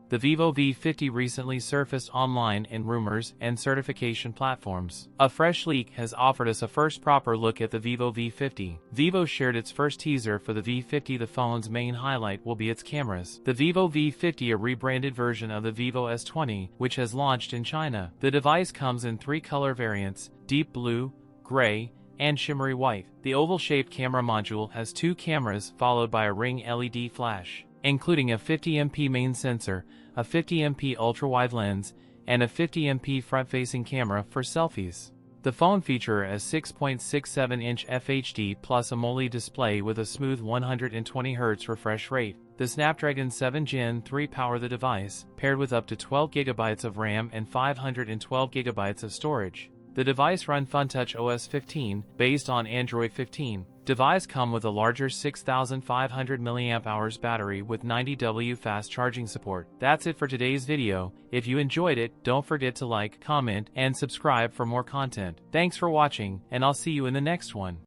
The Vivo V50 recently surfaced online in rumors and certification platforms. A fresh leak has offered us a first proper look at the Vivo V50. Vivo shared its first teaser for the V50. The phone's main highlight will be its cameras. The Vivo V50, a rebranded version of the Vivo S20, which has launched in China. The device comes in 3 color variants: deep blue, gray, and shimmery white. The oval-shaped camera module has 2 cameras followed by a ring LED flash, including a 50MP main sensor, a 50MP ultra-wide lens, and a 50MP front-facing camera for selfies. The phone features a 6.67-inch FHD plus AMOLED display with a smooth 120Hz refresh rate. The Snapdragon 7 Gen 3 power the device, paired with up to 12GB of RAM and 512GB of storage. The device run FunTouch OS 15, based on Android 15. Device come with a larger 6500 mAh battery with 90W fast charging support. That's it for today's video. If you enjoyed it, don't forget to like, comment, and subscribe for more content. Thanks for watching, and I'll see you in the next one.